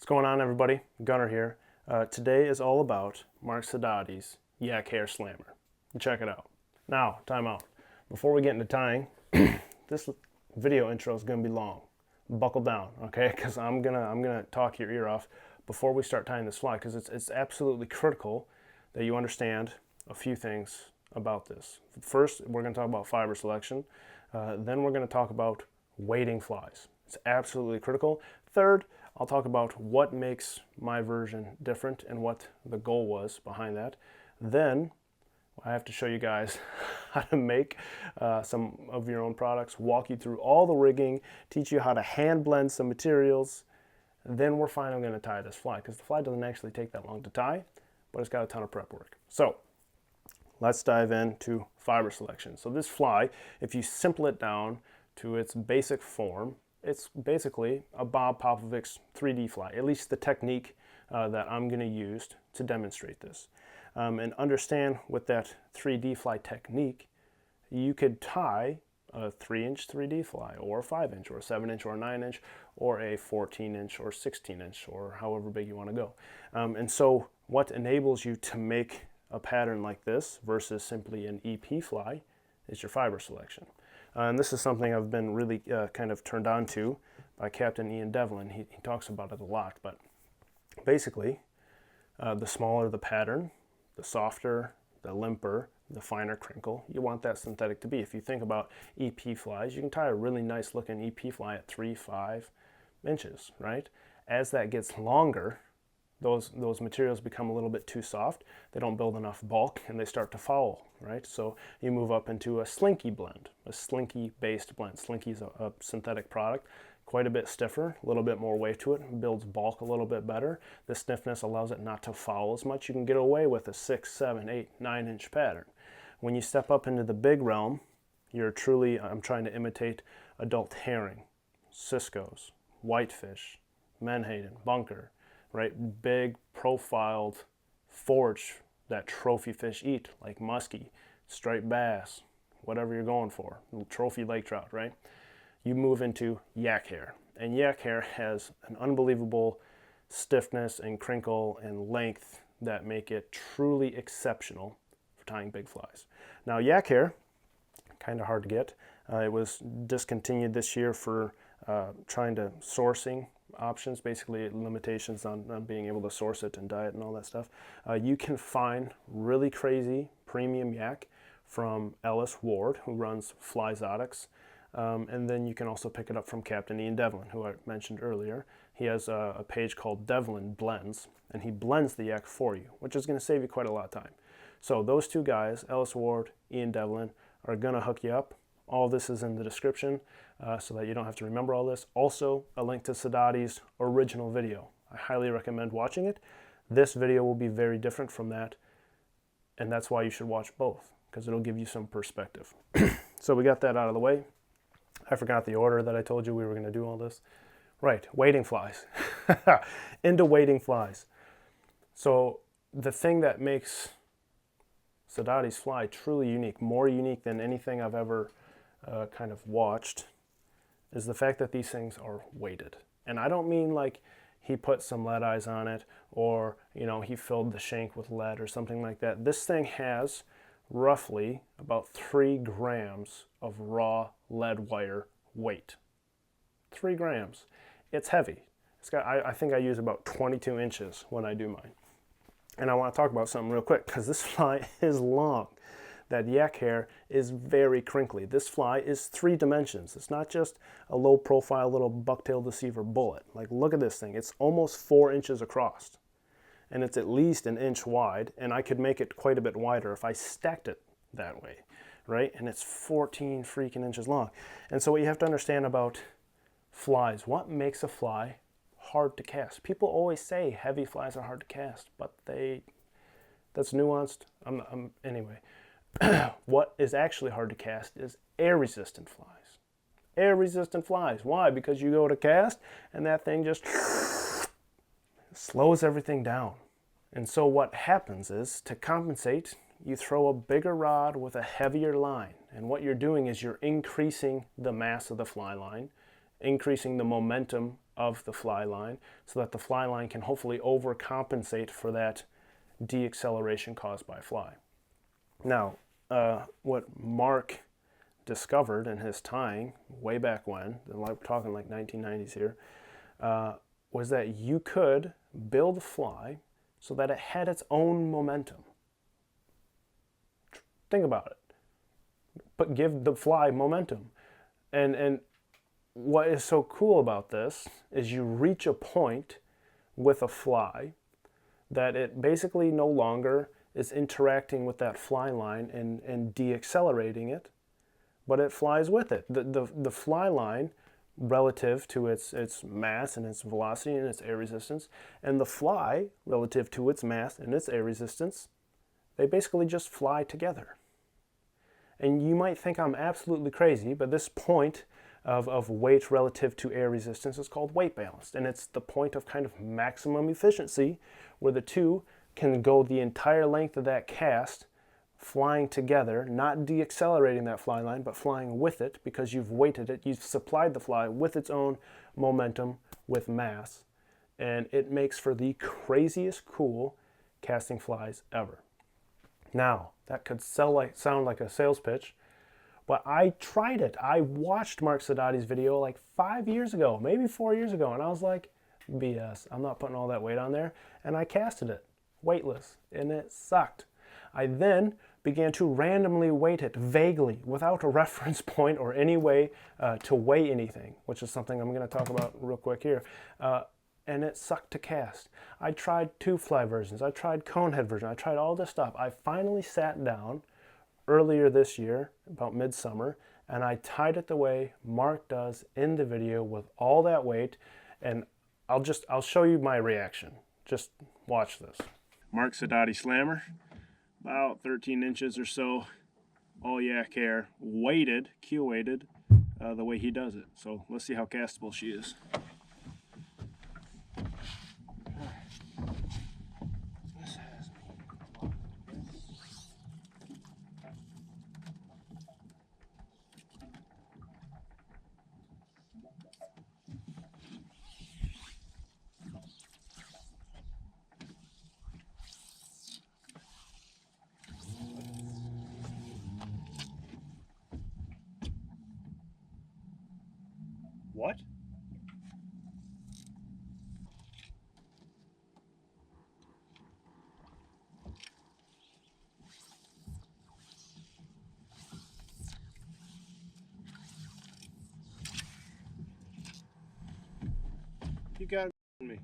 going on, everybody? Gunner here. Today is all about Mark Sedotti's Yak Hair Slammer. Check it out. Now, time out. Before we get into tying, this video intro is going to be long. Buckle down, okay? Because I'm gonna talk your ear off before we start tying this fly, because it's absolutely critical that you understand a few things about this. First, we're going to talk about fiber selection. Then we're going to talk about weighting flies. It's absolutely critical. Third, I'll talk about what makes my version different and what the goal was behind that. Then I have to show you guys how to make some of your own products, walk you through all the rigging, teach you how to hand blend some materials. Then we're finally going to tie this fly, because the fly doesn't actually take that long to tie, but it's got a ton of prep work. So let's dive into fiber selection. So this fly, if you simple it down to its basic form, it's basically a Bob Popovic's 3D fly, at least the technique that I'm going to use to demonstrate this. And understand with that 3D fly technique, you could tie a 3-inch 3D fly, or a 5-inch, or a 7-inch, or a 9-inch, or a 14-inch, or 16-inch, or however big you want to go. And so what enables you to make a pattern like this versus simply an EP fly is your fiber selection. And this is something I've been really kind of turned on to by Captain Ian Devlin. He talks about it a lot, but basically the smaller the pattern, the softer, the limper, the finer crinkle you want that synthetic to be. If you think about EP flies, you can tie a really nice looking EP fly at 3-5 inches, right? As that gets longer, those materials become a little bit too soft. They don't build enough bulk and they start to foul, right? So you move up into a slinky blend, a slinky based blend. Slinky is a synthetic product, quite a bit stiffer, a little bit more weight to it, builds bulk a little bit better. The stiffness allows it not to foul as much. You can get away with a 6, 7, 8, 9-inch pattern. When you step up into the big realm, you're truly, I'm trying to imitate adult herring, ciscos, whitefish, menhaden, bunker, right? Big profiled forage that trophy fish eat, like musky, striped bass, whatever you're going for, trophy lake trout, right? You move into yak hair, and yak hair has an unbelievable stiffness and crinkle and length that make it truly exceptional for tying big flies. Now yak hair, kind of hard to get. It was discontinued this year for trying to sourcing options, basically limitations on being able to source it and dye it and all that stuff. You can find really crazy premium yak from Ellis Ward, who runs Ahrex. And then you can also pick it up from Captain Ian Devlin, who I mentioned earlier. He has a page called Devlin Blends, and he blends the yak for you, which is going to save you quite a lot of time. So those two guys, Ellis Ward, Ian Devlin, are going to hook you up. All this is in the description so that you don't have to remember all this. Also, a link to Sedotti's original video. I highly recommend watching it. This video will be very different from that, and that's why you should watch both, because it'll give you some perspective. So we got that out of the way. I forgot the order that I told you we were going to do all this. Right, weighting flies. Into weighting flies. So the thing that makes Sedotti's fly truly unique, more unique than anything I've ever kind of watched, is the fact that these things are weighted. And I don't mean like he put some lead eyes on it, or he filled the shank with lead or something like that. This thing has roughly about 3 grams of raw lead wire weight. 3 grams. It's heavy. It's got, I think I use about 22 inches when I do mine. And I want to talk about something real quick, because this fly is long. That yak hair is very crinkly. This fly is 3 dimensions. It's not just a low profile little bucktail deceiver bullet. Like, look at this thing. It's almost 4 inches across. And it's at least 1 inch wide, and I could make it quite a bit wider if I stacked it that way, right? And it's 14 freaking inches long. And so what you have to understand about flies, what makes a fly hard to cast? People always say heavy flies are hard to cast, but that's nuanced. Anyway. What is actually hard to cast is air-resistant flies. Air-resistant flies. Why? Because you go to cast and that thing just slows everything down. And so what happens is, to compensate, you throw a bigger rod with a heavier line. And what you're doing is you're increasing the mass of the fly line, increasing the momentum of the fly line so that the fly line can hopefully overcompensate for that deacceleration caused by fly. Now, what Mark discovered in his tying way back when, we're talking like 1990s here, was that you could build a fly so that it had its own momentum. Think about it. But give the fly momentum. And what is so cool about this is you reach a point with a fly that it basically no longer is interacting with that fly line and deaccelerating it, but it flies with it. The fly line relative to its mass and its velocity and its air resistance, and the fly relative to its mass and its air resistance, they basically just fly together. And you might think I'm absolutely crazy, but this point of weight relative to air resistance is called weight balanced, and it's the point of kind of maximum efficiency where the two can go the entire length of that cast flying together, not deaccelerating that fly line, but flying with it because you've weighted it, you've supplied the fly with its own momentum, with mass, and it makes for the craziest cool casting flies ever. Now, that could sound like a sales pitch, but I tried it. I watched Mark Sedotti's video like 5 years ago, maybe 4 years ago, and I was like, BS, I'm not putting all that weight on there, and I casted it, weightless, and it sucked. I then began to randomly weight it vaguely without a reference point or any way to weigh anything, which is something I'm going to talk about real quick here. And it sucked to cast. I tried tube fly versions. I tried cone head version. I tried all this stuff. I finally sat down earlier this year, about midsummer, and I tied it the way Mark does in the video with all that weight, and I'll show you my reaction. Just watch this. Mark Sedotti Slammer, about 13 inches or so, all yak hair, weighted, keel weighted, the way he does it. So let's see how castable she is. What? You got me.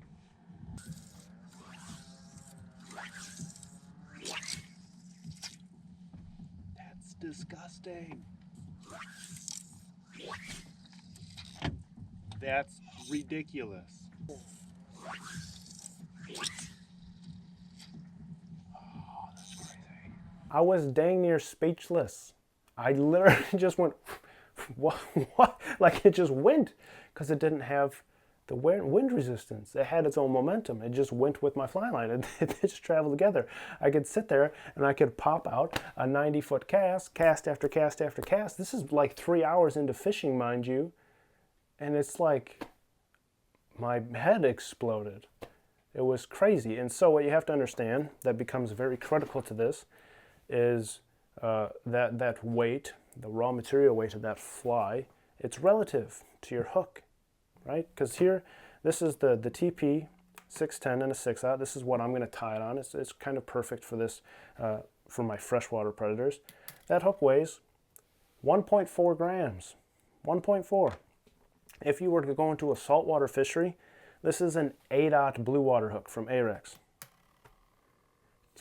That's disgusting. That's ridiculous. Oh, that's crazy. I was dang near speechless. I literally just went, what? Like it just went, because it didn't have the wind resistance. It had its own momentum. It just went with my fly line. It just traveled together. I could sit there and I could pop out a 90-foot cast after cast after cast. This is like 3 hours into fishing, mind you. And it's like my head exploded. It was crazy. And so what you have to understand that becomes very critical to this is that weight, the raw material weight of that fly, it's relative to your hook, right? Because here, this is the TP 610 and a 6/0. This is what I'm going to tie it on. It's kind of perfect for this, for my freshwater predators. That hook weighs 1.4 grams, 1.4. If you were to go into a saltwater fishery, this is an 8/0 blue water hook from Ahrex.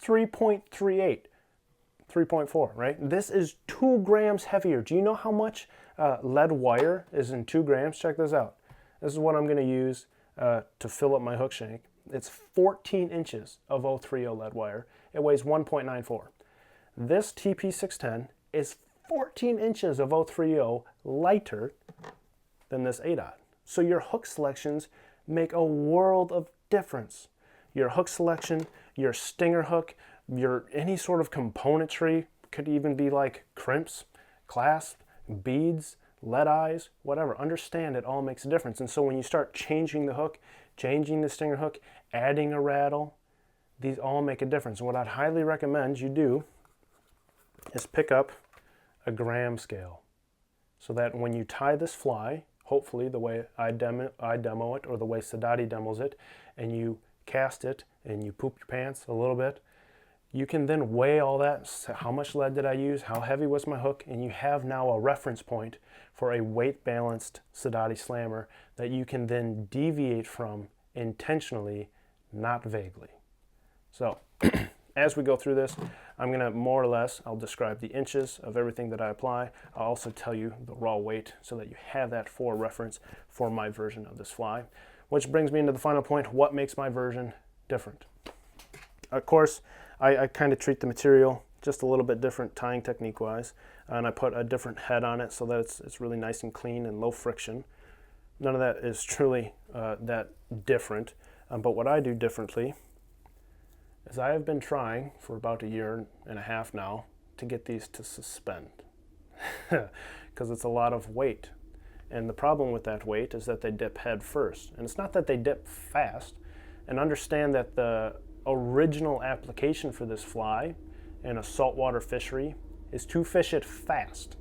3.38, 3.4, right? This is 2 grams heavier. Do you know how much lead wire is in 2 grams? Check this out. This is what I'm going to use to fill up my hook shank. It's 14 inches of 030 lead wire. It weighs 1.94. This TP610 is 14 inches of 030 lighter than this 8/0. So your hook selections make a world of difference. Your hook selection, your stinger hook, your any sort of componentry, could even be like crimps, clasp, beads, lead eyes, whatever. Understand it all makes a difference. And so when you start changing the hook, changing the stinger hook, adding a rattle, these all make a difference. And what I'd highly recommend you do is pick up a gram scale so that when you tie this fly, hopefully the way I demo it or the way Sedotti demos it, and you cast it and you poop your pants a little bit, you can then weigh all that. How much lead did I use? How heavy was my hook? And you have now a reference point for a weight-balanced Sedotti slammer that you can then deviate from intentionally, not vaguely. So as we go through this, I'm going to more or less, I'll describe the inches of everything that I apply. I'll also tell you the raw weight so that you have that for reference for my version of this fly. Which brings me into the final point, what makes my version different? Of course, I kind of treat the material just a little bit different tying technique wise, and I put a different head on it so that it's really nice and clean and low friction. None of that is truly that different, but what I do differently is I have been trying for about 1.5 years now to get these to suspend because it's a lot of weight. And the problem with that weight is that they dip head first. And it's not that they dip fast. And understand that the original application for this fly in a saltwater fishery is to fish it fast.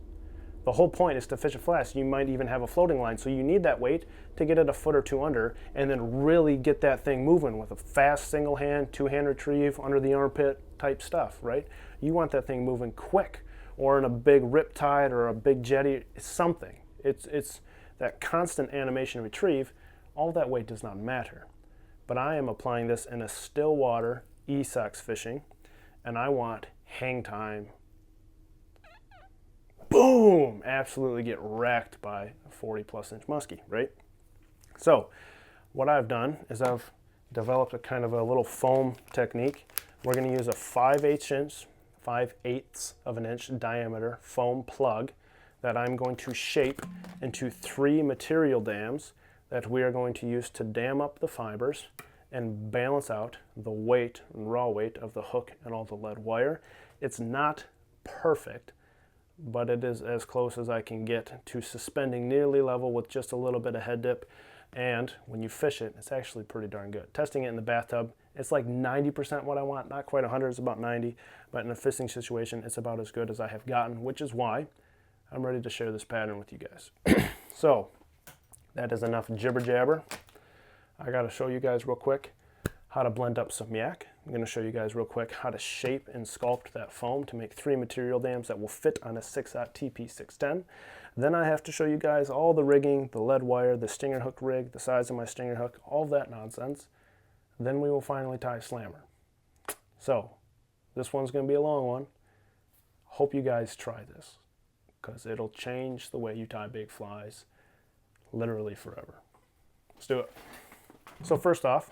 The whole point is to fish it fast. You might even have a floating line, so you need that weight to get it a foot or two under and then really get that thing moving with a fast single hand, two-hand retrieve, under the armpit type stuff, right? You want that thing moving quick, or in a big rip tide or a big jetty, something. It's that constant animation and retrieve. All that weight does not matter. But I am applying this in a still water e-sex fishing, and I want hang time. Boom! Absolutely get wrecked by a 40+ inch musky, right? So what I've done is I've developed a kind of a little foam technique. We're going to use a 5/8 of an inch diameter foam plug that I'm going to shape into 3 material dams that we are going to use to dam up the fibers and balance out the weight and raw weight of the hook and all the lead wire. It's not perfect, but it is as close as I can get to suspending nearly level with just a little bit of head dip. And when you fish it, it's actually pretty darn good. Testing it in the bathtub, it's like 90% what I want, not quite 100, it's about 90, but in a fishing situation, it's about as good as I have gotten, which is why I'm ready to share this pattern with you guys. So that is enough jibber jabber. I got to show you guys real quick how to blend up some yak. I'm going to show you guys real quick how to shape and sculpt that foam to make 3 material dams that will fit on a 6/0 TP610. Then I have to show you guys all the rigging, the lead wire, the stinger hook rig, the size of my stinger hook, all that nonsense. Then we will finally tie a slammer. So this one's going to be a long one. Hope you guys try this because it'll change the way you tie big flies literally forever. Let's do it. So first off,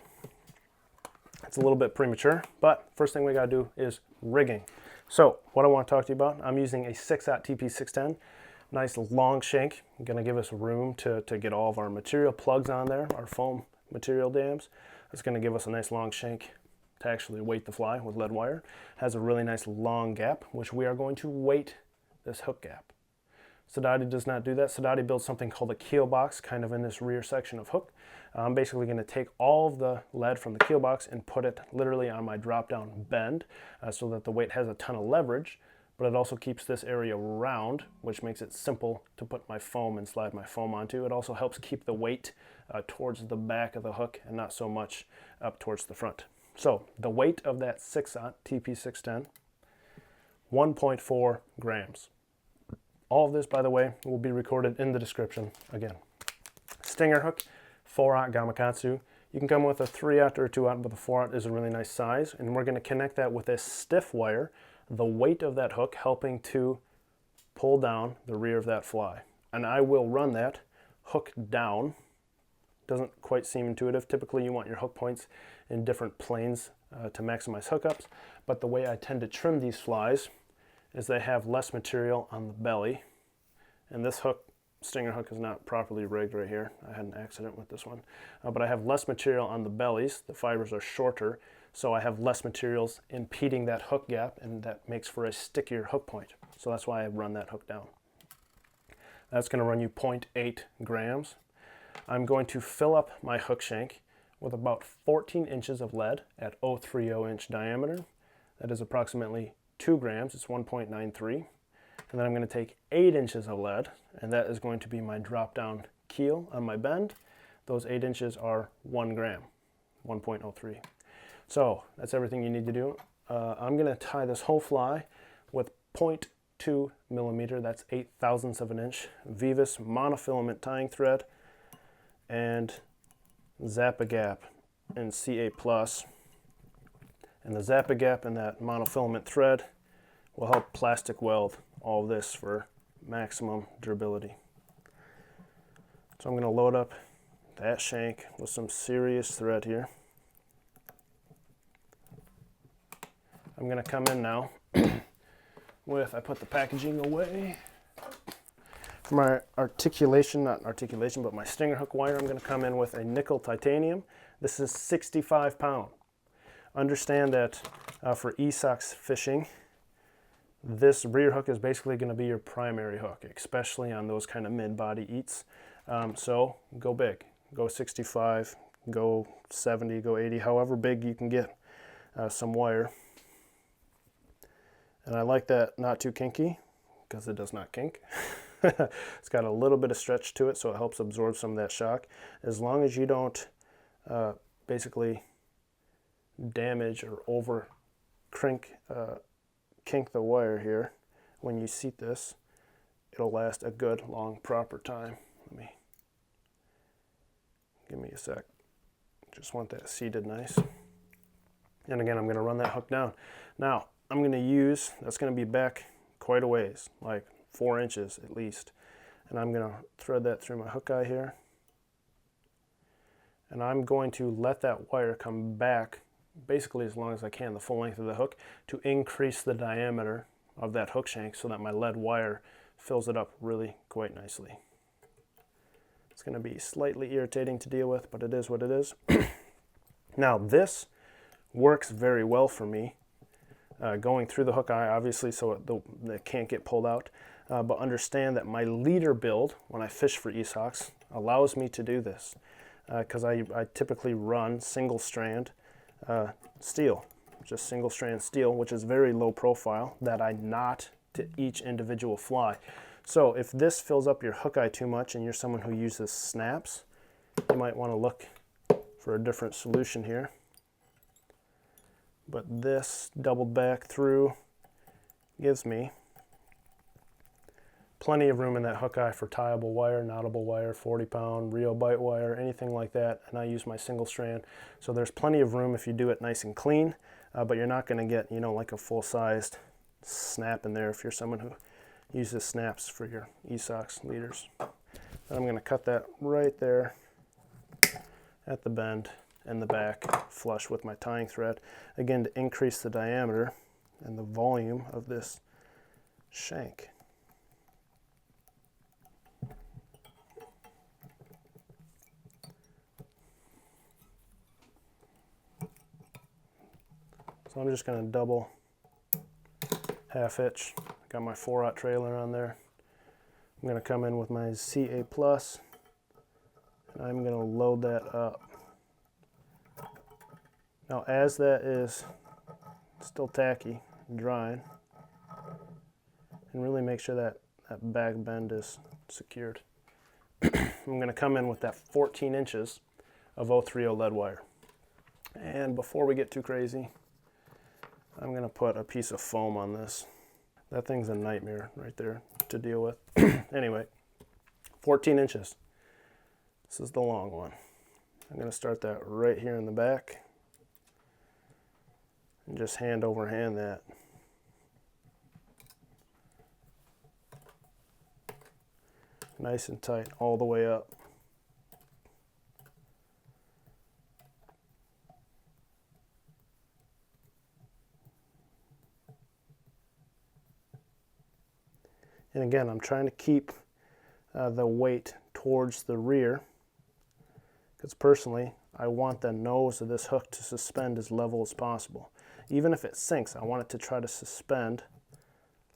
it's a little bit premature, but first thing we got to do is rigging. So what I want to talk to you about, I'm using a 6/0 TP610, nice long shank. I'm going to give us room to get all of our material plugs on there, our foam material dams. It's going to give us a nice long shank to actually weight the fly with lead wire. Has a really nice long gap, which we are going to weight this hook gap. Sedotti does not do that. Sedotti builds something called a keel box, kind of in this rear section of hook. I'm basically going to take all of the lead from the keel box and put it literally on my drop-down bend so that the weight has a ton of leverage, but it also keeps this area round, which makes it simple to put my foam and slide my foam onto. It also helps keep the weight towards the back of the hook and not so much up towards the front. So the weight of that 6/0 TP610, 1.4 grams. All of this, by the way, will be recorded in the description again. Stinger hook, 4/0 Gamakatsu. You can come with a 3/0 or a 2/0, but the 4/0 is a really nice size. And we're going to connect that with a stiff wire, the weight of that hook helping to pull down the rear of that fly. And I will run that hook down. Doesn't quite seem intuitive. Typically, you want your hook points in different planes to maximize hookups. But the way I tend to trim these flies is they have less material on the belly, and this hook, stinger hook, is not properly rigged right here. I had an accident with this one, but I have less material on the bellies. The fibers are shorter, so I have less materials impeding that hook gap, and that makes for a stickier hook point. So that's why I run that hook down. That's going to run you 0.8 grams. I'm going to fill up my hook shank with about 14 inches of lead at 0.30 inch diameter. That is approximately 2 grams, it's 1.93. And then I'm going to take 8 inches of lead, and that is going to be my drop down keel on my bend. Those 8 inches are 1 gram, 1.03. So that's everything you need to do. I'm going to tie this whole fly with 0.2 millimeter, that's 8/1000ths of an inch, Vivus monofilament tying thread, and Zap-A-Gap and CA+. And the Zap-A-Gap and that monofilament thread will help plastic weld all of this for maximum durability. So I'm going to load up that shank with some serious thread here. I'm going to come in now with, I put the packaging away. For my articulation, not articulation, but my stinger hook wire, I'm going to come in with a nickel titanium. This is 65 pound. Understand that for e-sox fishing, this rear hook is basically going to be your primary hook, especially on those kind of mid-body eats. So go big, go 65, go 70, go 80, however big you can get some wire. And I like that not too kinky, because it does not kink. It's got a little bit of stretch to it, so it helps absorb some of that shock. As long as you don't basically damage or over kink the wire here, when you seat this, it'll last a good, long, proper time. Give me a sec. Just want that seated nice. And again, I'm going to run that hook down. Now, I'm going to use, that's going to be back quite a ways, like 4 inches at least. And I'm going to thread that through my hook eye here. And I'm going to let that wire come back basically as long as I can, the full length of the hook, to increase the diameter of that hook shank so that my lead wire fills it up really quite nicely. It's going to be slightly irritating to deal with, but it is what it is. Now this works very well for me, going through the hook eye, obviously, so it can't get pulled out. But understand that my leader build, when I fish for e-sox, allows me to do this, because I typically run single strand steel, just single strand steel, which is very low profile, that I knot to each individual fly. So if this fills up your hook eye too much and you're someone who uses snaps, you might want to look for a different solution here. But this doubled back through gives me plenty of room in that hook eye for tieable wire, knottable wire, 40-pound, Rio bite wire, anything like that. And I use my single strand. So there's plenty of room if you do it nice and clean, but you're not going to get, like a full-sized snap in there if you're someone who uses snaps for your e-sox leaders. And I'm going to cut that right there at the bend and the back, flush with my tying thread, again to increase the diameter and the volume of this shank. So I'm just going to double half hitch. Got my 4/0 trailer on there. I'm going to come in with my CA+, and I'm going to load that up. Now as that is still tacky, drying, and really make sure that that back bend is secured, I'm going to come in with that 14 inches of 030 lead wire. And before we get too crazy, I'm going to put a piece of foam on this. That thing's a nightmare right there to deal with. Anyway, 14 inches. This is the long one. I'm going to start that right here in the back and just hand over hand that. Nice and tight all the way up. And again, I'm trying to keep the weight towards the rear, because personally, I want the nose of this hook to suspend as level as possible. Even if it sinks, I want it to try to suspend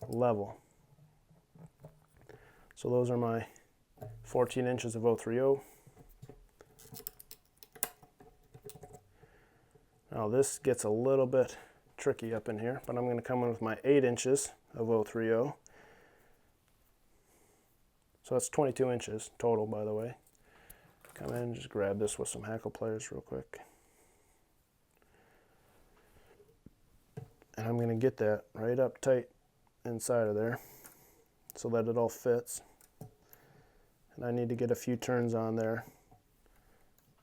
level. So those are my 14 inches of 030. Now this gets a little bit tricky up in here, but I'm going to come in with my 8 inches of 030. So that's 22 inches total, by the way. Come in and just grab this with some hackle pliers real quick. And I'm going to get that right up tight inside of there so that it all fits. And I need to get a few turns on there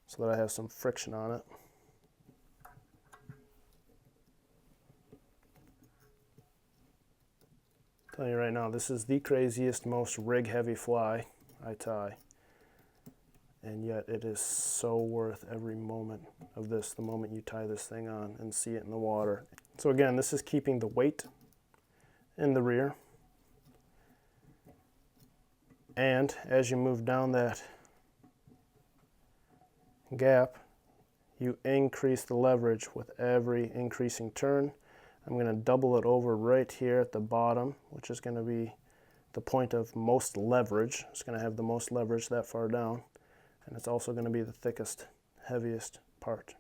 so that I have some friction on it. I'm telling you right now, this is the craziest, most rig-heavy fly I tie. And yet it is so worth every moment of this, the moment you tie this thing on and see it in the water. So again, this is keeping the weight in the rear. And as you move down that gap, you increase the leverage with every increasing turn. I'm going to double it over right here at the bottom, which is going to be the point of most leverage. It's going to have the most leverage that far down. And it's also going to be the thickest, heaviest part.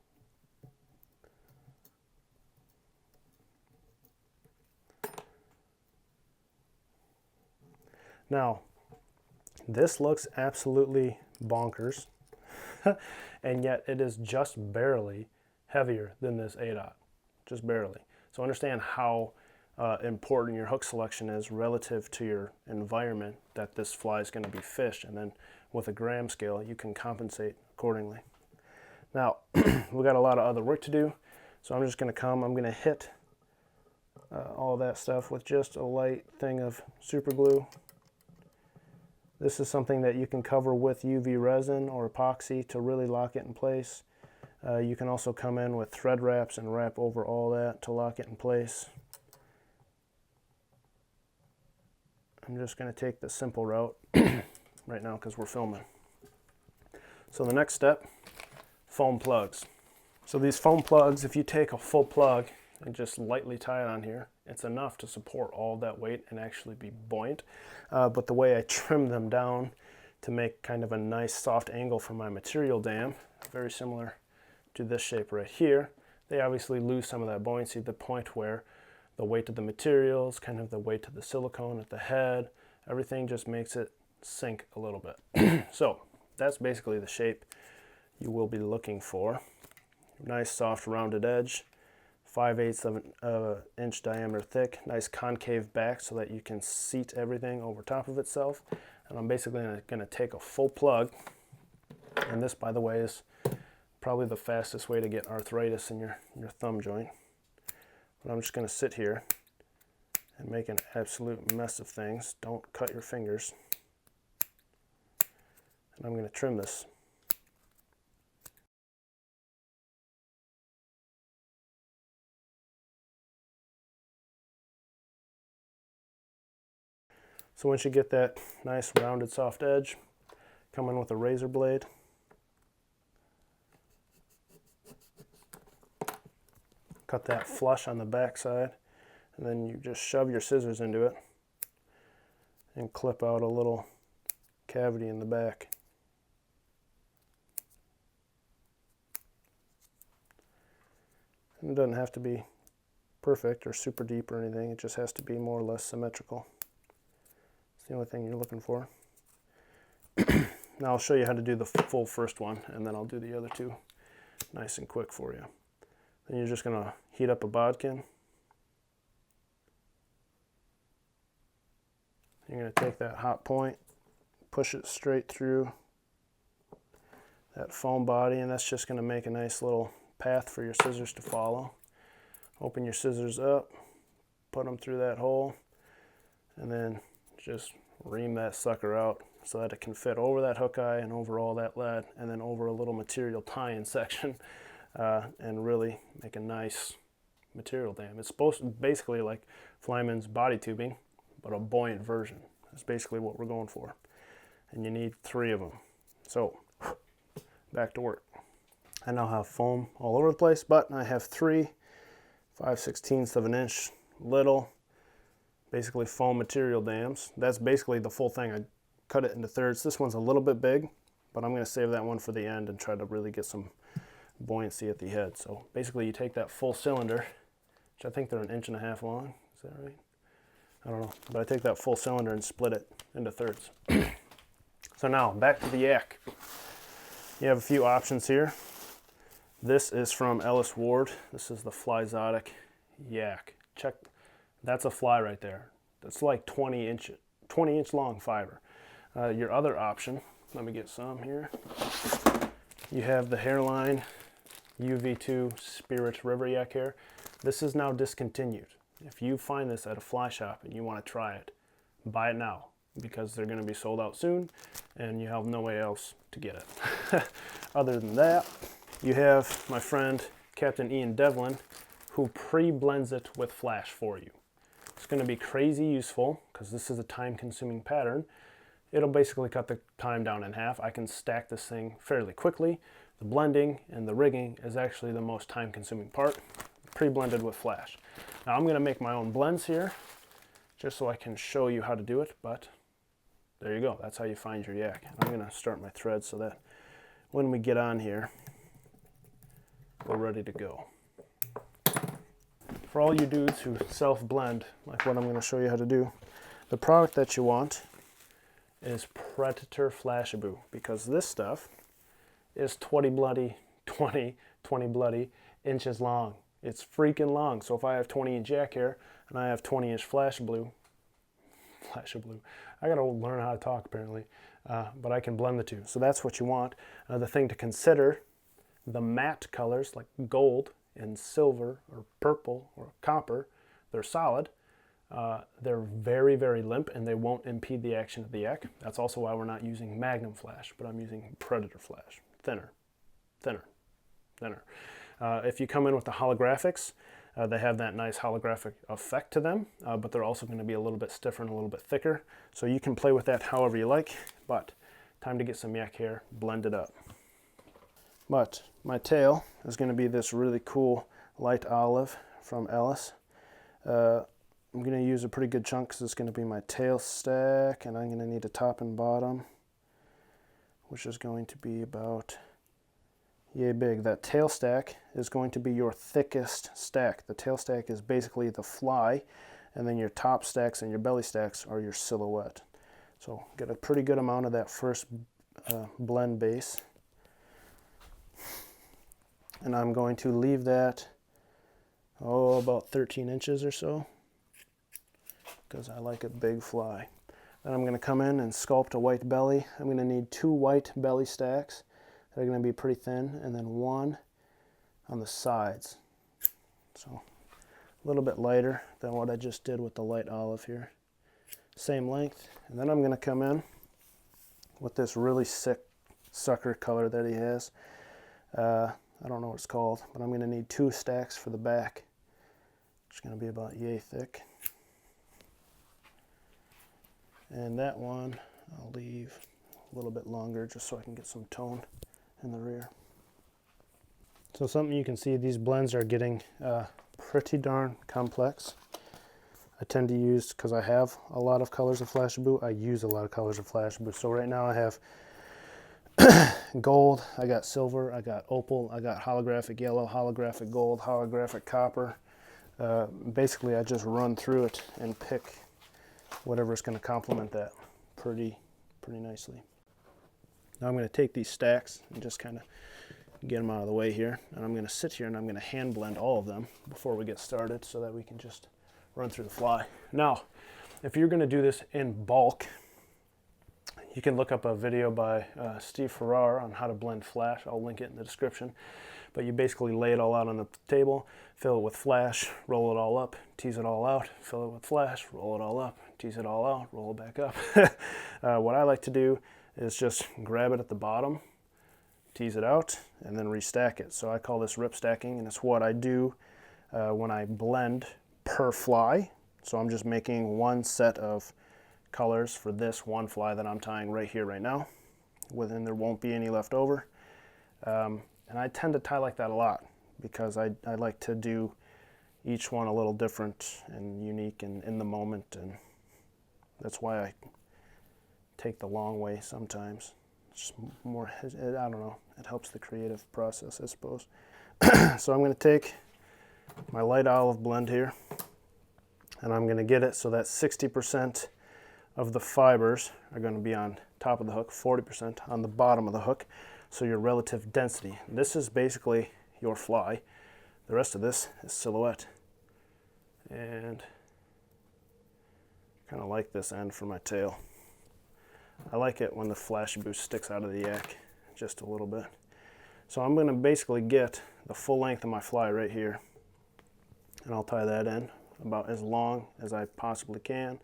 Now, this looks absolutely bonkers, and yet it is just barely heavier than this 8/0, just barely. So understand how important your hook selection is relative to your environment that this fly is going to be fished, and then with a gram scale you can compensate accordingly. Now we got a lot of other work to do, so I'm just going to I'm going to hit all that stuff with just a light thing of super glue. This is something that you can cover with UV resin or epoxy to really lock it in place. You can also come in with thread wraps and wrap over all that to lock it in place. I'm just going to take the simple route right now because we're filming. So the next step, foam plugs. So these foam plugs, if you take a full plug and just lightly tie it on here, it's enough to support all that weight and actually be buoyant. But the way I trim them down to make kind of a nice soft angle for my material dam, very similar to this shape right here, they obviously lose some of that buoyancy to the point where the weight of the materials, kind of the weight of the silicone at the head, everything just makes it sink a little bit. So that's basically the shape you will be looking for. Nice soft rounded edge, 5/8 of an inch diameter thick, nice concave back so that you can seat everything over top of itself. And I'm basically going to take a full plug, and this, by the way, is probably the fastest way to get arthritis in your thumb joint. But I'm just going to sit here and make an absolute mess of things. Don't cut your fingers. And I'm going to trim this. So once you get that nice rounded soft edge, come in with a razor blade. Cut that flush on the back side, and then you just shove your scissors into it and clip out a little cavity in the back. And it doesn't have to be perfect or super deep or anything, it just has to be more or less symmetrical. It's the only thing you're looking for. Now I'll show you how to do the full first one, and then I'll do the other two nice and quick for you. Then you're just going to heat up a bodkin. You're going to take that hot point, push it straight through that foam body, and that's just going to make a nice little path for your scissors to follow. Open your scissors up, put them through that hole, and then just ream that sucker out so that it can fit over that hook eye and over all that lead, and then over a little material tie-in section, and really make a nice material dam. It's supposed to basically like Flyman's body tubing, but a buoyant version. That's basically what we're going for. And you need 3 of them. So back to work. I now have foam all over the place, but I have 3 5/16 of an inch little basically foam material dams. That's basically the full thing. I cut it into thirds. This one's a little bit big, but I'm going to save that one for the end and try to really get some buoyancy at the head. So basically you take that full cylinder, which I think they're 1.5 inches long. Is that right? I don't know. But I take that full cylinder and split it into thirds. So now back to the yak. You have a few options here. This is from Ellis Ward. This is the Flye yak. Check, that's a fly right there. That's like 20 inch long fiber. Your other option, let me get some here. You have the Hairline UV2 Spirit River Yak Hair. This is now discontinued. If you find this at a fly shop and you want to try it, buy it now, because they're going to be sold out soon and you have no way else to get it. Other than that, you have my friend Captain Ian Devlin, who pre-blends it with flash for you. It's going to be crazy useful because this is a time-consuming pattern. It'll basically cut the time down in half. I can stack this thing fairly quickly. The blending and the rigging is actually the most time-consuming part, pre-blended with flash. Now I'm going to make my own blends here just so I can show you how to do it, but there you go. That's how you find your yak. I'm going to start my thread so that when we get on here, we're ready to go. For all you dudes who self-blend, like what I'm going to show you how to do, the product that you want is Predator Flashabou, because this stuff is 20 bloody inches long. It's freaking long. So if I have 20-inch yak hair and I have 20-inch Flashabou, I gotta learn how to talk apparently, but I can blend the two. So that's what you want. The thing to consider, the matte colors like gold and silver or purple or copper, they're solid. They're very, very limp and they won't impede the action of the yak. That's also why we're not using Magnum Flash, but I'm using Predator Flash. Thinner. If you come in with the holographics, they have that nice holographic effect to them, but they're also going to be a little bit stiffer and a little bit thicker. So you can play with that however you like, but time to get some yak hair blended up. But my tail is going to be this really cool light olive from Ellis. I'm going to use a pretty good chunk because it's going to be my tail stack, and I'm going to need a top and bottom, which is going to be about yay big. That tail stack is going to be your thickest stack. The tail stack is basically the fly, and then your top stacks and your belly stacks are your silhouette. So get a pretty good amount of that first blend base. And I'm going to leave that, about 13 inches or so, because I like a big fly. Then I'm going to come in and sculpt a white belly. I'm going to need 2 white belly stacks. They're going to be pretty thin, and then 1 on the sides. So a little bit lighter than what I just did with the light olive here. Same length. And then I'm going to come in with this really sick sucker color that he has. I don't know what it's called, but I'm going to need 2 stacks for the back, which is going to be about yay thick. And that one I'll leave a little bit longer just so I can get some tone in the rear. So something you can see, these blends are getting pretty darn complex. I tend to use, because I have a lot of colors of Flashabou, I use a lot of colors of Flashabou. So right now I have gold, I got silver, I got opal, I got holographic yellow, holographic gold, holographic copper. Basically I just run through it and pick whatever's going to complement that pretty nicely. Now I'm going to take these stacks and just kind of get them out of the way here, and I'm going to sit here and I'm going to hand blend all of them before we get started so that we can just run through the fly. Now, if you're going to do this in bulk, you can look up a video by Steve Farrar on how to blend flash. I'll link it in the description. But you basically lay it all out on the table, fill it with flash, roll it all up, tease it all out, fill it with flash, roll it all up, tease it all out, roll it back up. What I like to do is just grab it at the bottom, tease it out, and then restack it. So I call this rip stacking, and it's what I do when I blend per fly. So I'm just making one set of colors for this one fly that I'm tying right here, right now. Within there won't be any left over. And I tend to tie like that a lot because I like to do each one a little different and unique and in the moment, and that's why I take the long way sometimes. It's just more, I don't know, it helps the creative process, I suppose. So I'm going to take my light olive blend here, and I'm going to get it so that 60% of the fibers are going to be on top of the hook, 40% on the bottom of the hook, so your relative density. This is basically your fly. The rest of this is silhouette. And kind of like this end for my tail. I like it when the Flashabou sticks out of the yak just a little bit. So I'm going to basically get the full length of my fly right here, and I'll tie that in about as long as I possibly can,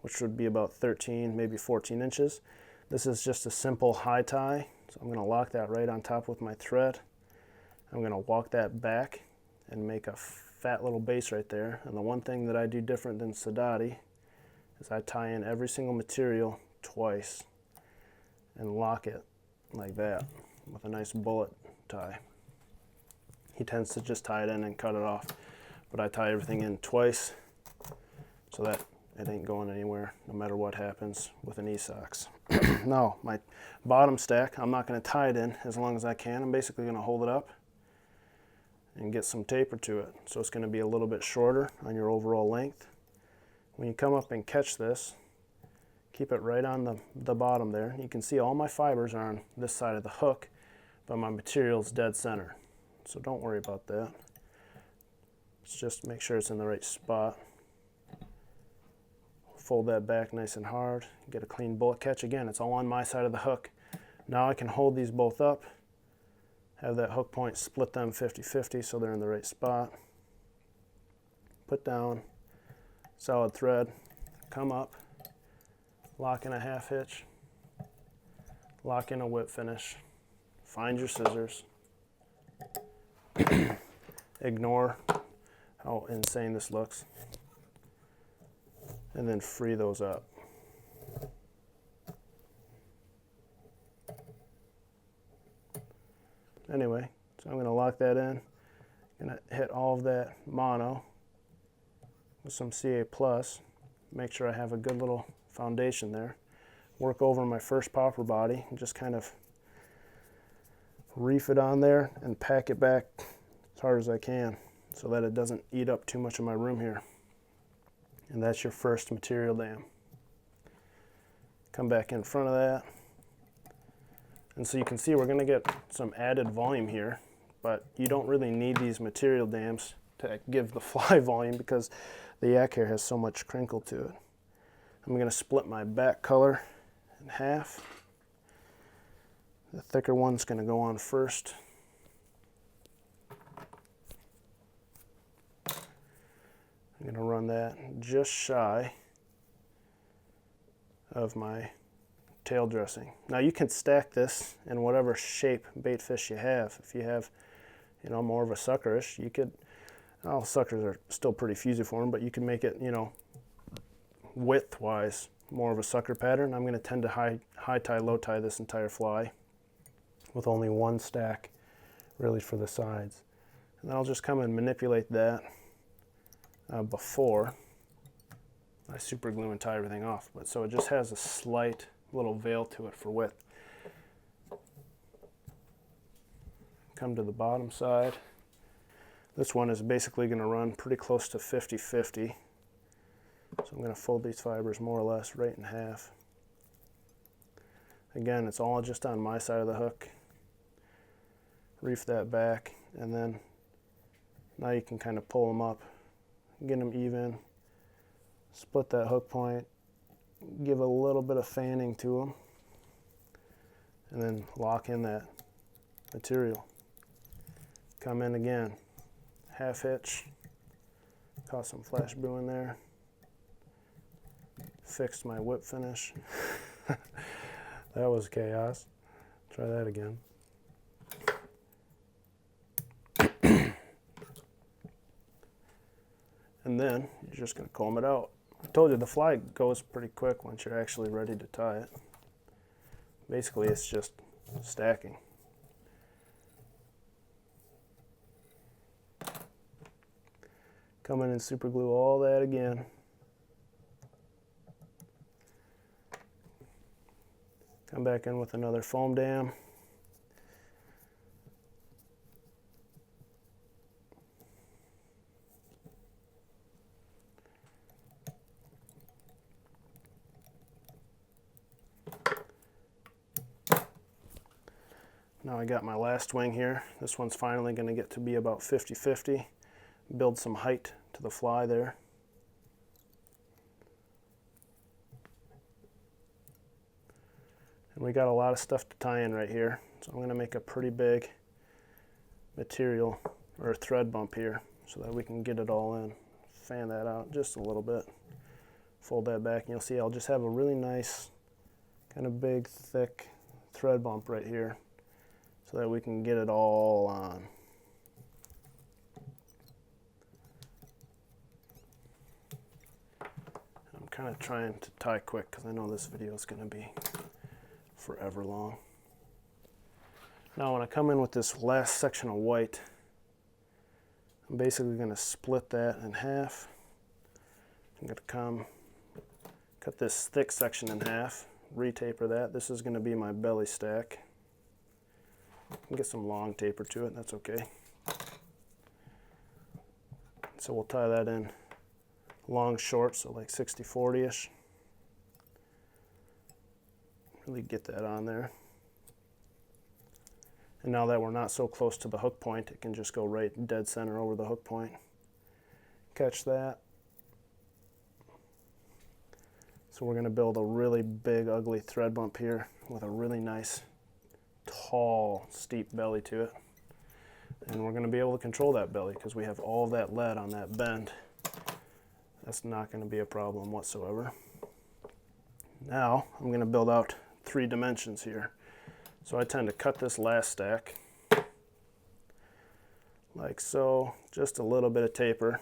which would be about 13, maybe 14 inches. This is just a simple high tie, so I'm going to lock that right on top with my thread. I'm going to walk that back and make a fat little base right there. And the one thing that I do different than Sedotti is I tie in every single material twice and lock it like that with a nice bullet tie. He tends to just tie it in and cut it off, but I tie everything in twice so that it ain't going anywhere no matter what happens with an e-socks. Now, my bottom stack, I'm not going to tie it in as long as I can. I'm basically going to hold it up and get some taper to it. So it's going to be a little bit shorter on your overall length. When you come up and catch this, keep it right on the bottom there. You can see all my fibers are on this side of the hook, but my material's dead center. So don't worry about that. Let's just make sure it's in the right spot. Fold that back nice and hard, get a clean bullet catch. Again, it's all on my side of the hook. Now I can hold these both up, have that hook point, split them 50-50 so they're in the right spot. Put down solid thread, come up, lock in a half hitch, lock in a whip finish, find your scissors, ignore how insane this looks, and then free those up. Anyway, so I'm going to lock that in. I'm going to hit all of that mono with some CA+. Make sure I have a good little foundation there. Work over my first popper body and just kind of reef it on there and pack it back as hard as I can so that it doesn't eat up too much of my room here. And that's your first material dam. Come back in front of that. And so you can see we're going to get some added volume here, but you don't really need these material dams to give the fly volume because the yak hair has so much crinkle to it. I'm going to split my back color in half. The thicker one's going to go on first. I'm going to run that just shy of my tail dressing. Now you can stack this in whatever shape bait fish you have. If you have, you know, more of a suckerish, you could, well, suckers are still pretty fusiform, but you can make it, you know, width-wise, more of a sucker pattern. I'm going to tend to high tie, low tie this entire fly with only one stack really for the sides. And then I'll just come and manipulate that before I super glue and tie everything off. But so it just has a slight little veil to it for width. Come to the bottom side. This one is basically going to run pretty close to 50-50. So I'm going to fold these fibers more or less right in half. Again, it's all just on my side of the hook. Reef that back, and then now you can kind of pull them up, get them even, split that hook point, give a little bit of fanning to them, and then lock in that material. Come in again, half hitch, caught some Flashabou in there, fixed my whip finish. That was chaos. Try that again. And then you're just going to comb it out. I told you the fly goes pretty quick once you're actually ready to tie it. Basically, it's just stacking. Come in and super glue all that again. Come back in with another foam dam. Now I got my last wing here. This one's finally going to get to be about 50-50. Build some height to the fly there. And we got a lot of stuff to tie in right here. So I'm going to make a pretty big material or thread bump here so that we can get it all in. Fan that out just a little bit. Fold that back and you'll see I'll just have a really nice kind of big thick thread bump right here, so that we can get it all on. I'm kind of trying to tie quick because I know this video is going to be forever long. Now when I come in with this last section of white, I'm basically going to split that in half. I'm going to cut this thick section in half, re-taper that. This is going to be my belly stack. And get some long taper to it, that's okay. So we'll tie that in long short, so like 60-40-ish. Really get that on there. And now that we're not so close to the hook point, it can just go right dead center over the hook point. Catch that. So we're going to build a really big, ugly thread bump here with a really nice tall, steep belly to it. And we're going to be able to control that belly because we have all that lead on that bend. That's not going to be a problem whatsoever. Now I'm going to build out 3 dimensions here. So I tend to cut this last stack like so, just a little bit of taper.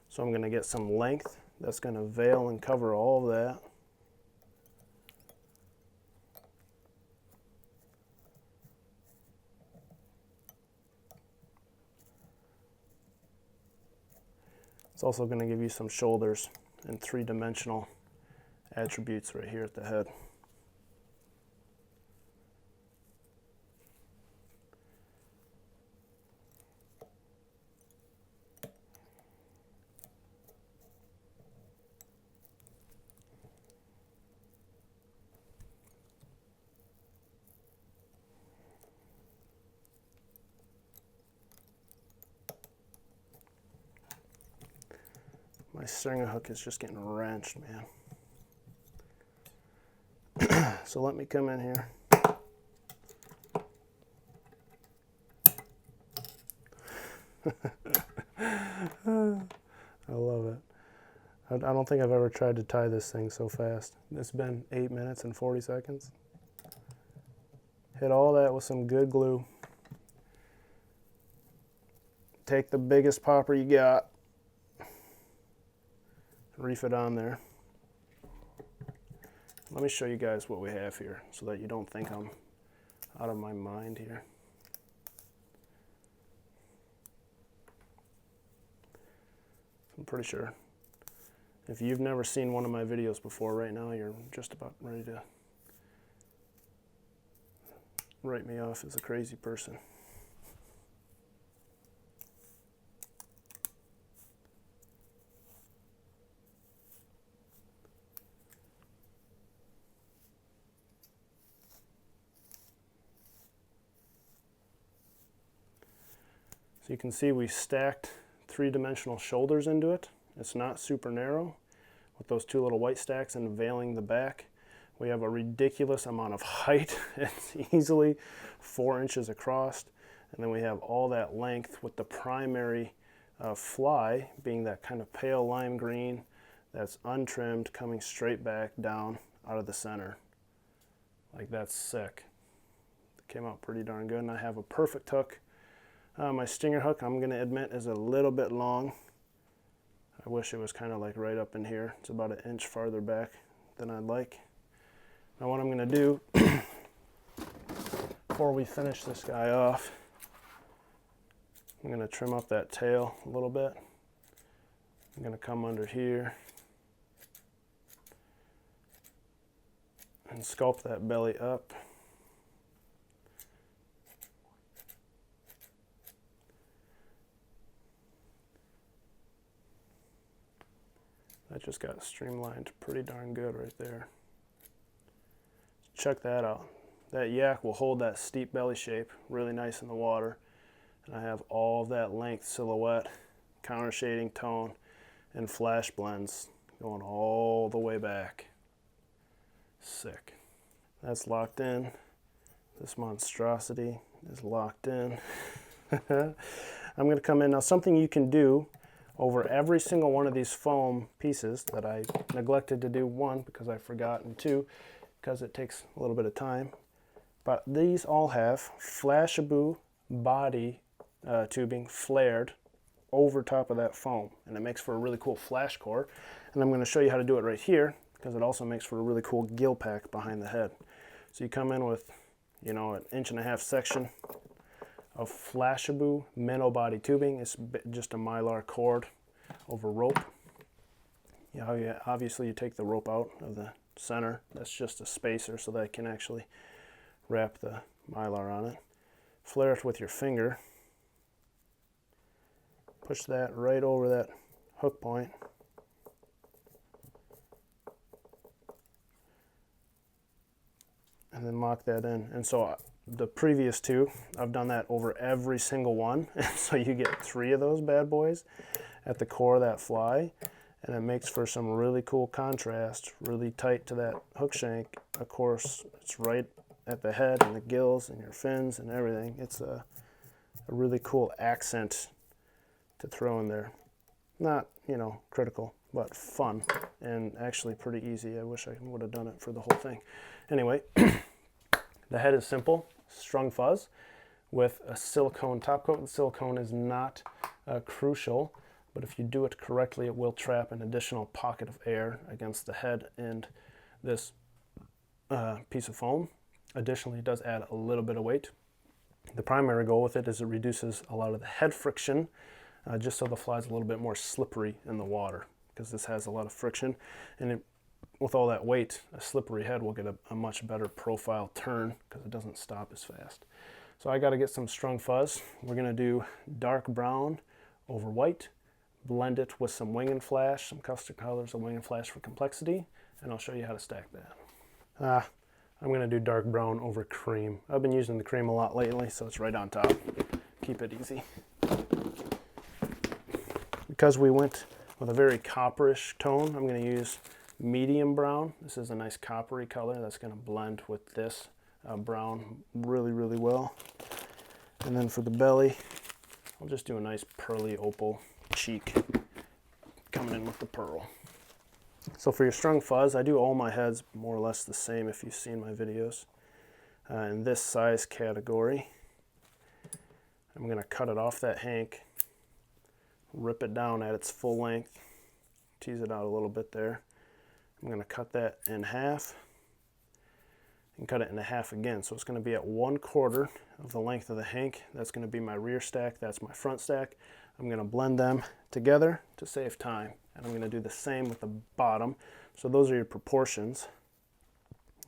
So I'm going to get some length that's going to veil and cover all of that. It's also going to give you some shoulders and 3-dimensional attributes right here at the head. My stringer hook is just getting wrenched, man. So let me come in here. I love it. I don't think I've ever tried to tie this thing so fast. It's been 8 minutes and 40 seconds. Hit all that with some good glue. Take the biggest popper you got. Reef it on there. Let me show you guys what we have here so that you don't think I'm out of my mind here. I'm pretty sure if you've never seen one of my videos before, right now you're just about ready to write me off as a crazy person. So you can see we stacked 3-dimensional shoulders into it. It's not super narrow with those 2 little white stacks and veiling the back. We have a ridiculous amount of height. It's easily 4 inches across. And then we have all that length with the primary fly being that kind of pale lime green that's untrimmed coming straight back down out of the center. Like, that's sick. It came out pretty darn good, and I have a perfect hook. My stinger hook, I'm going to admit, is a little bit long. I wish it was kind of like right up in here. It's about 1 inch farther back than I'd like. Now what I'm going to do, before we finish this guy off, I'm going to trim up that tail a little bit. I'm going to come under here and sculpt that belly up. That just got streamlined pretty darn good right there. Check that out. That yak will hold that steep belly shape really nice in the water. And I have all of that length, silhouette, counter shading, tone, and flash blends going all the way back. Sick. That's locked in. This monstrosity is locked in. I'm going to come in now. Something you can do over every single one of these foam pieces that I neglected to do, one, because I forgot, and two, because it takes a little bit of time. But these all have Flashabou body tubing flared over top of that foam, and it makes for a really cool flash core. And I'm going to show you how to do it right here, because it also makes for a really cool gill pack behind the head. So you come in with, you know, an 1.5 inch section of Flashabou minnow body tubing. It's just a mylar cord over rope. Obviously you take the rope out of the center. That's just a spacer so that I can actually wrap the mylar on it. Flare it with your finger. Push that right over that hook point. And then lock that in. And so the previous two, I've done that over every single one. So you get 3 of those bad boys at the core of that fly. And it makes for some really cool contrast, really tight to that hook shank. Of course, it's right at the head and the gills and your fins and everything. It's a really cool accent to throw in there. Not, you know, critical, but fun and actually pretty easy. I wish I would have done it for the whole thing. Anyway, the head is simple, strung fuzz with a silicone top coat. The silicone is not crucial, but if you do it correctly, it will trap an additional pocket of air against the head and this piece of foam. Additionally, it does add a little bit of weight. The primary goal with it is it reduces a lot of the head friction, just so the fly is a little bit more slippery in the water, because this has a lot of friction. And with all that weight, a slippery head will get a much better profile turn because it doesn't stop as fast. So I got to get some strung fuzz. We're going to do dark brown over white, blend it with some wing and flash, some custard colors of wing and flash for complexity, and I'll show you how to stack that. I'm going to do dark brown over cream. I've been using the cream a lot lately, so it's right on top. Keep it easy. Because we went with a very copperish tone, I'm going to use medium brown. This is a nice coppery color that's going to blend with this brown really, really well. And then for the belly, I'll just do a nice pearly opal cheek coming in with the pearl. So for your strung fuzz, I do all my heads more or less the same if you've seen my videos. In this size category, I'm going to cut it off that hank, rip it down at its full length, tease it out a little bit there. I'm going to cut that in half and cut it in half again. So it's going to be at 1/4 of the length of the hank. That's going to be my rear stack. That's my front stack. I'm going to blend them together to save time. And I'm going to do the same with the bottom. So those are your proportions.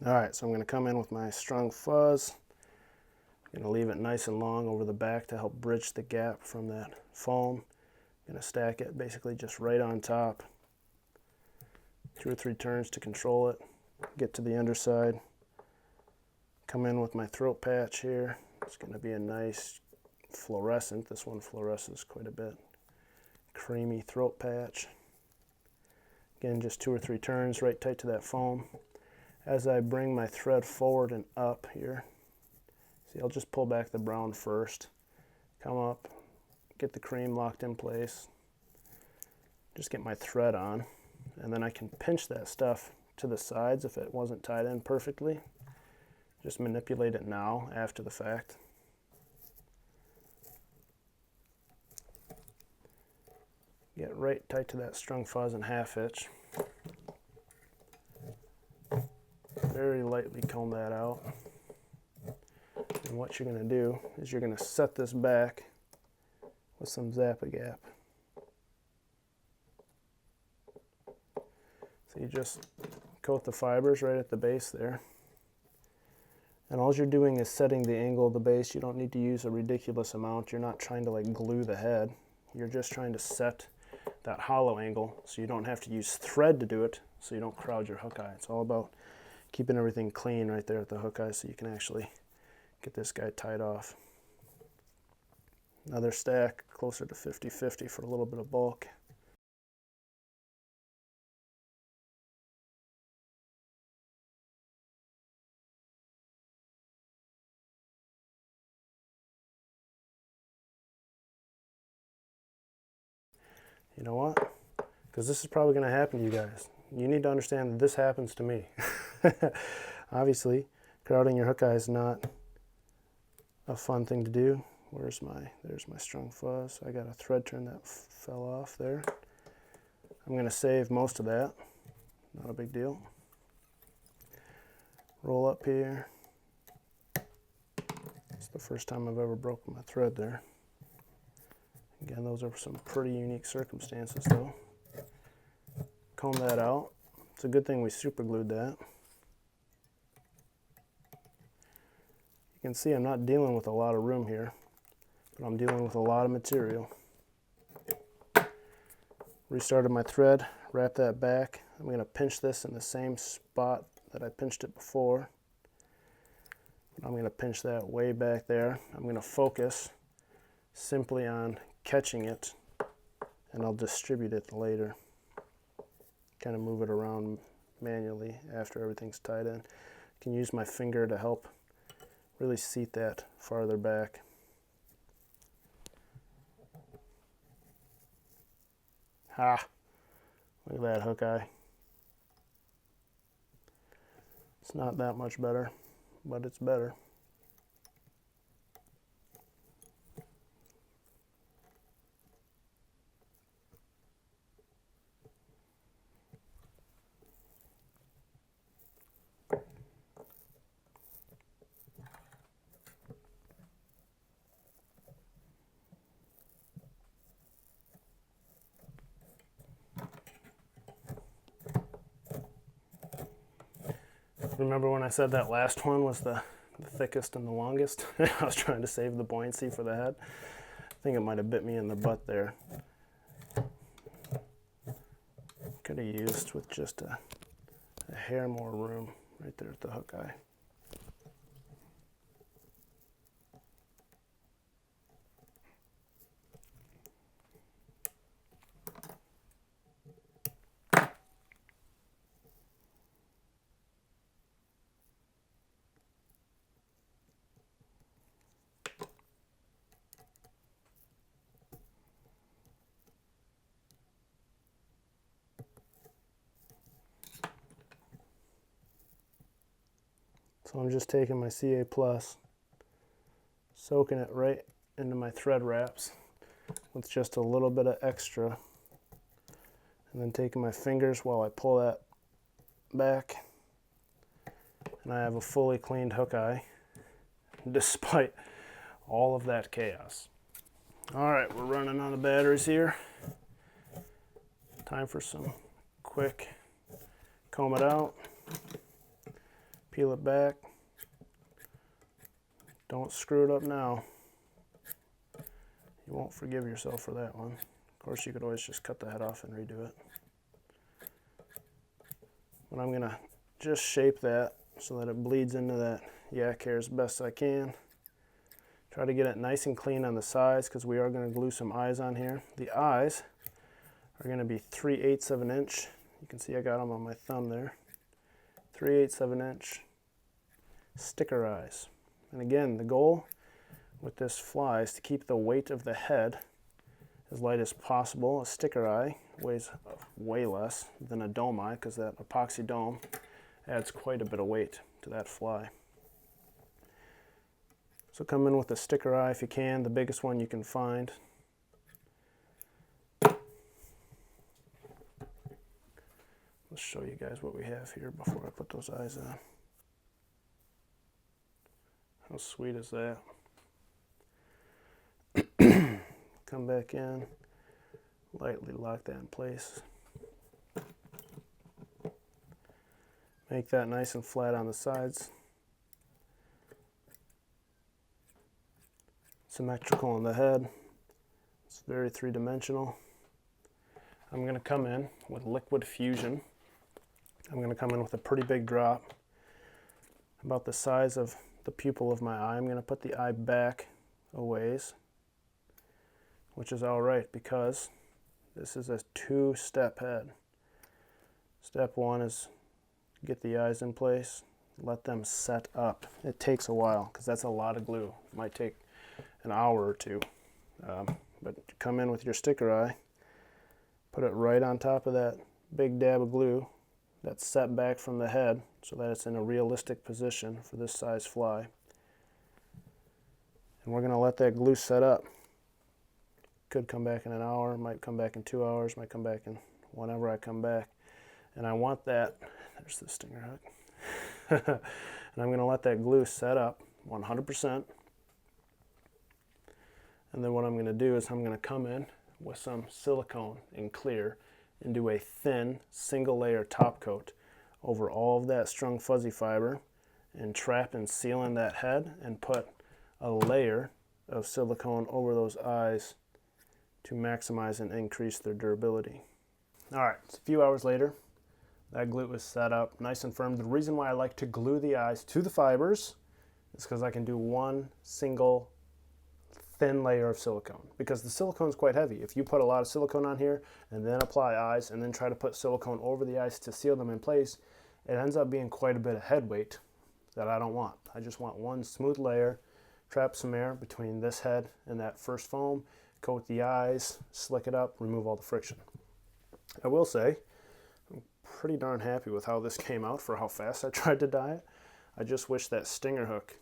All right, so I'm going to come in with my strung fuzz. I'm going to leave it nice and long over the back to help bridge the gap from that foam. I'm going to stack it basically just right on top. 2 or 3 turns to control it. Get to the underside. Come in with my throat patch here. It's going to be a nice fluorescent. This one fluoresces quite a bit. Creamy throat patch. Again, just 2 or 3 turns right tight to that foam. As I bring my thread forward and up here, see, I'll just pull back the brown first. Come up, get the cream locked in place. Just get my thread on, and then I can pinch that stuff to the sides if it wasn't tied in perfectly. Just manipulate it now after the fact. Get right tight to that strung fuzz and half hitch. Very lightly comb that out. And what you're going to do is you're going to set this back with some Zap-A-Gap. So you just coat the fibers right at the base there. And all you're doing is setting the angle of the base. You don't need to use a ridiculous amount. You're not trying to like glue the head. You're just trying to set that hollow angle so you don't have to use thread to do it, so you don't crowd your hook eye. It's all about keeping everything clean right there at the hook eye so you can actually get this guy tied off. Another stack closer to 50-50 for a little bit of bulk. You know what? Because this is probably going to happen to you guys. You need to understand that this happens to me. Obviously, crowding your hook eye is not a fun thing to do. There's my strung fuzz. I got a thread turn that fell off there. I'm going to save most of that. Not a big deal. Roll up here. It's the first time I've ever broken my thread there. Again, those are some pretty unique circumstances though. Comb that out. It's a good thing we super glued that. You can see I'm not dealing with a lot of room here, but I'm dealing with a lot of material. Restarted my thread, wrap that back. I'm going to pinch this in the same spot that I pinched it before. I'm going to pinch that way back there. I'm going to focus simply on catching it, and I'll distribute it later. Kind of move it around manually after everything's tied in. I can use my finger to help really seat that farther back. Ha! Look at that hook eye. It's not that much better, but it's better. Remember when I said that last one was the thickest and the longest? I was trying to save the buoyancy for the head. I think it might have bit me in the butt there. Could have used with just a hair more room right there at the hook eye. So I'm just taking my CA Plus, soaking it right into my thread wraps with just a little bit of extra, and then taking my fingers while I pull that back, and I have a fully cleaned hook eye despite all of that chaos. All right, we're running on the batteries here. Time for some quick comb it out. Peel it back. Don't screw it up now. You won't forgive yourself for that one. Of course, you could always just cut the head off and redo it. But I'm gonna just shape that so that it bleeds into that yak hair as best I can. Try to get it nice and clean on the sides because we are gonna glue some eyes on here. The eyes are gonna be 3/8 of an inch. You can see I got them on my thumb there. 3/8 of an inch sticker eyes. And again, the goal with this fly is to keep the weight of the head as light as possible. A sticker eye weighs way less than a dome eye because that epoxy dome adds quite a bit of weight to that fly. So come in with a sticker eye if you can, the biggest one you can find. Let's show you guys what we have here before I put those eyes on. How sweet is that? Come back in, lightly lock that in place. Make that nice and flat on the sides. symmetrical on the head. It's very three-dimensional. I'm going to come in with liquid fusion. I'm going to come in with a pretty big drop, about the size of the pupil of my eye. I'm going to put the eye back a ways, which is all right because this is a two-step head. Step one is get the eyes in place, let them set up. It takes a while because that's a lot of glue. It might take an hour or two. But come in with your sticker eye, put it right on top of that big dab of glue that's set back from the head so that it's in a realistic position for this size fly. And we're going to let that glue set up. Could come back in an hour, might come back in 2 hours, might come back in whenever I come back. And I want that, there's the stinger hook. And I'm going to let that glue set up 100%. And then what I'm going to do is I'm going to come in with some silicone in clear and do a thin single layer top coat over all of that strung fuzzy fiber and trap and seal in that head and put a layer of silicone over those eyes to maximize and increase their durability. All right, it's a few hours later. That glue is set up nice and firm. The reason why I like to glue the eyes to the fibers is because I can do one single thin layer of silicone, because the silicone is quite heavy. If you put a lot of silicone on here and then apply eyes and then try to put silicone over the eyes to seal them in place, it ends up being quite a bit of head weight that I don't want. I just want one smooth layer, trap some air between this head and that first foam, coat the eyes, slick it up, remove all the friction. I will say, I'm pretty darn happy with how this came out for how fast I tried to dye it. I just wish that stinger hook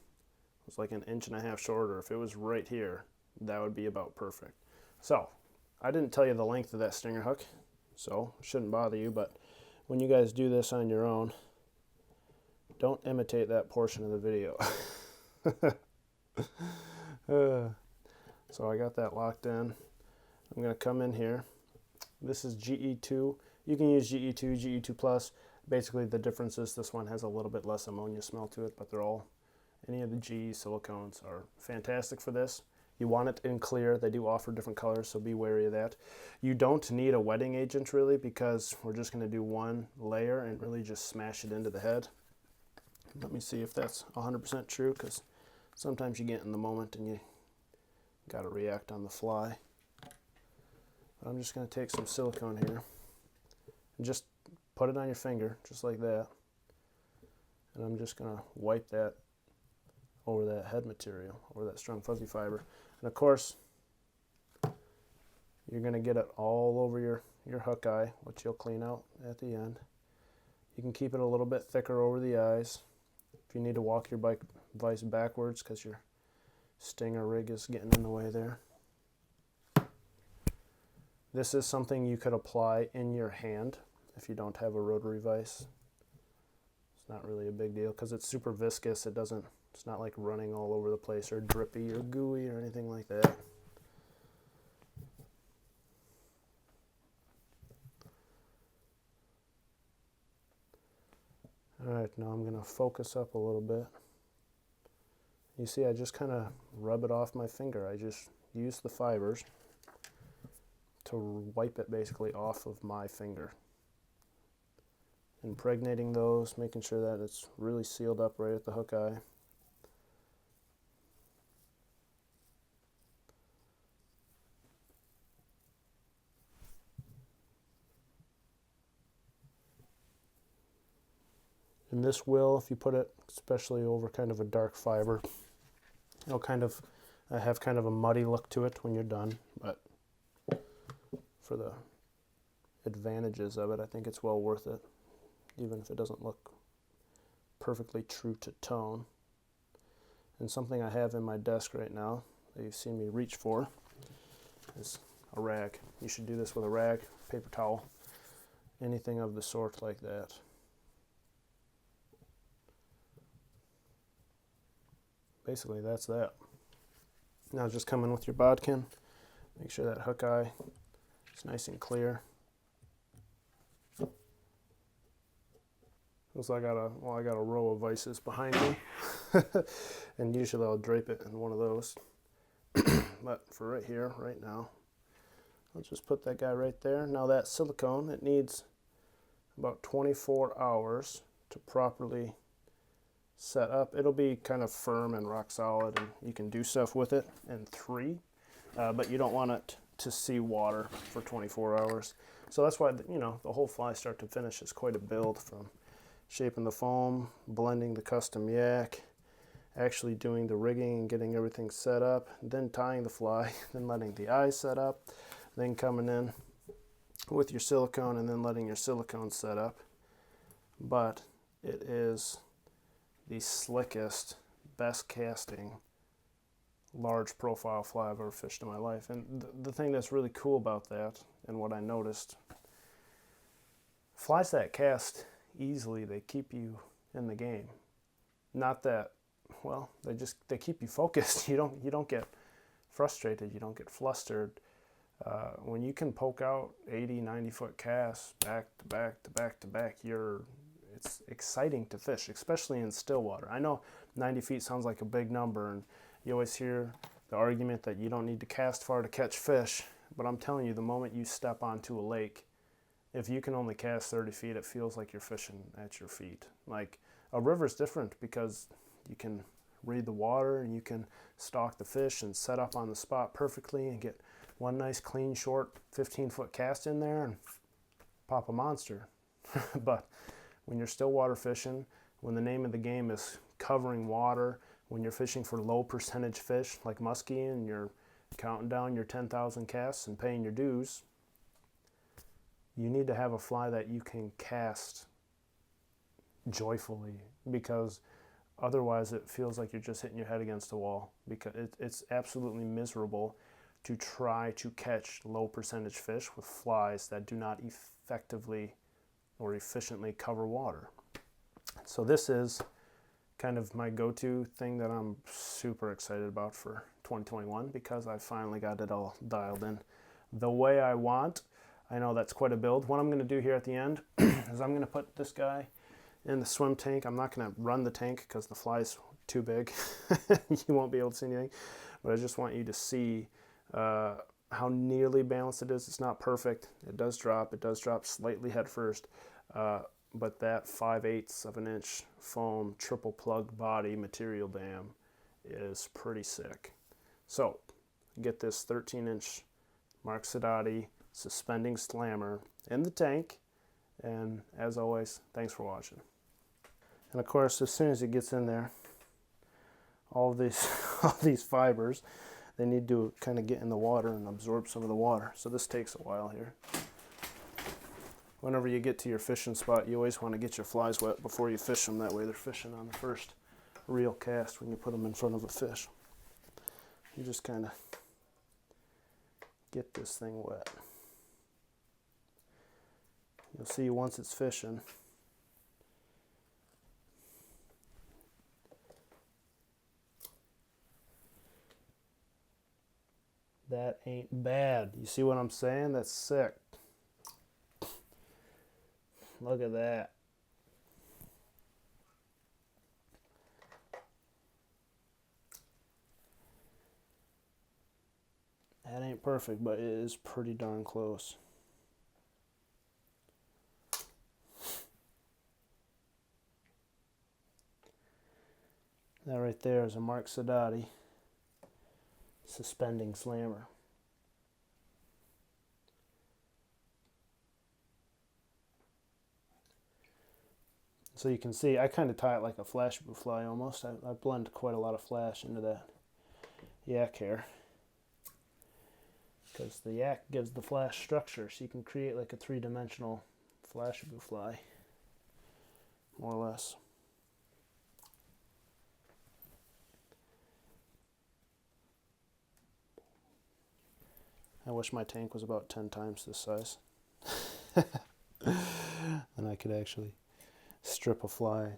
was like 1.5 inches shorter. If it was right here, that would be about perfect. So, I didn't tell you the length of that stinger hook, so it shouldn't bother you, but when you guys do this on your own, don't imitate that portion of the video. So I got that locked in. I'm going to come in here. This is GE2. You can use GE2, GE2+. Basically the difference is this one has a little bit less ammonia smell to it, but they're all, any of the GE silicones are fantastic for this. You want it in clear. They do offer different colors, so be wary of that. You don't need a wetting agent really, because we're just going to do one layer and really just smash it into the head. Let me see if that's 100% true, because sometimes you get in the moment and you got to react on the fly. But I'm just going to take some silicone here and just put it on your finger, just like that. And I'm just going to wipe that over that head material, over that strung fuzzy fiber. And of course, you're going to get it all over your hook eye, which you'll clean out at the end. You can keep it a little bit thicker over the eyes. If you need to walk your bike vise backwards because your stinger rig is getting in the way there. This is something you could apply in your hand if you don't have a rotary vise. It's not really a big deal because it's super viscous. It's not like running all over the place or drippy or gooey or anything like that. Alright, now I'm going to focus up a little bit. You see, I just kind of rub it off my finger. I just use the fibers to wipe it basically off of my finger. Impregnating those, making sure that it's really sealed up right at the hook eye. And this will, if you put it especially over kind of a dark fiber, it'll kind of have kind of a muddy look to it when you're done, but for the advantages of it, I think it's well worth it, even if it doesn't look perfectly true to tone. And something I have in my desk right now that you've seen me reach for is a rag. You should do this with a rag, paper towel, anything of the sort like that. Basically, that's that. Now just come in with your bodkin. Make sure that hook eye is nice and clear. Looks like I got a row of vices behind me. And usually I'll drape it in one of those. But for right here, right now, I'll just put that guy right there. Now that silicone, it needs about 24 hours to properly set up. It'll be kind of firm and rock solid, and you can do stuff with it in 3, but you don't want it to see water for 24 hours. So that's why, you know, the whole fly start to finish is quite a build, from shaping the foam, blending the custom yak, actually doing the rigging and getting everything set up, then tying the fly, then letting the eyes set up, then coming in with your silicone and then letting your silicone set up. But it is the slickest, best casting, large profile fly I've ever fished in my life. And the thing that's really cool about that, and what I noticed, flies that cast easily, they keep you in the game. Not that, well, they keep you focused. You don't get frustrated, you don't get flustered. When you can poke out 80, 90 foot casts back to back to back to back, it's exciting to fish, especially in still water. I know 90 feet sounds like a big number, and you always hear the argument that you don't need to cast far to catch fish, but I'm telling you, the moment you step onto a lake, if you can only cast 30 feet, it feels like you're fishing at your feet. Like, a river's different because you can read the water and you can stalk the fish and set up on the spot perfectly and get one nice clean short 15-foot cast in there and pop a monster. But when you're still water fishing, when the name of the game is covering water, when you're fishing for low percentage fish like musky and you're counting down your 10,000 casts and paying your dues, you need to have a fly that you can cast joyfully, because otherwise it feels like you're just hitting your head against the wall, because it's absolutely miserable to try to catch low percentage fish with flies that do not effectively or efficiently cover water. So this is kind of my go-to thing that I'm super excited about for 2021, because I finally got it all dialed in the way I want. I know that's quite a build. What I'm going to do here at the end is I'm going to put this guy in the swim tank. I'm not going to run the tank because the fly's too big. You won't be able to see anything, but I just want you to see how nearly balanced it is. It's not perfect. It does drop slightly head first, but that 5/8 of an inch foam triple plug body material dam is pretty sick. So get this 13-inch Mark Sedotti suspending slammer in the tank, and as always, thanks for watching. And of course, as soon as it gets in there, all these fibers, they need to kind of get in the water and absorb some of the water. So this takes a while here. Whenever you get to your fishing spot, you always want to get your flies wet before you fish them. That way they're fishing on the first real cast when you put them in front of a fish. You just kind of get this thing wet. You'll see once it's fishing, that ain't bad. You see what I'm saying? That's sick. Look at that. That ain't perfect, but it is pretty darn close. That right there is a Mark Sedotti suspending slammer. So you can see I kind of tie it like a Flashabou fly almost. I blend quite a lot of flash into that yak hair, because the yak gives the flash structure, so you can create like a 3-dimensional Flashabou fly, more or less. I wish my tank was about 10 times this size. And I could actually strip a fly.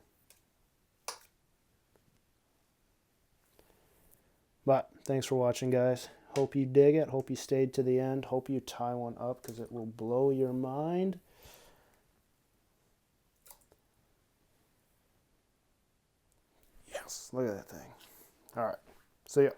But thanks for watching, guys. Hope you dig it. Hope you stayed to the end. Hope you tie one up, because it will blow your mind. Yes, look at that thing. All right, see ya.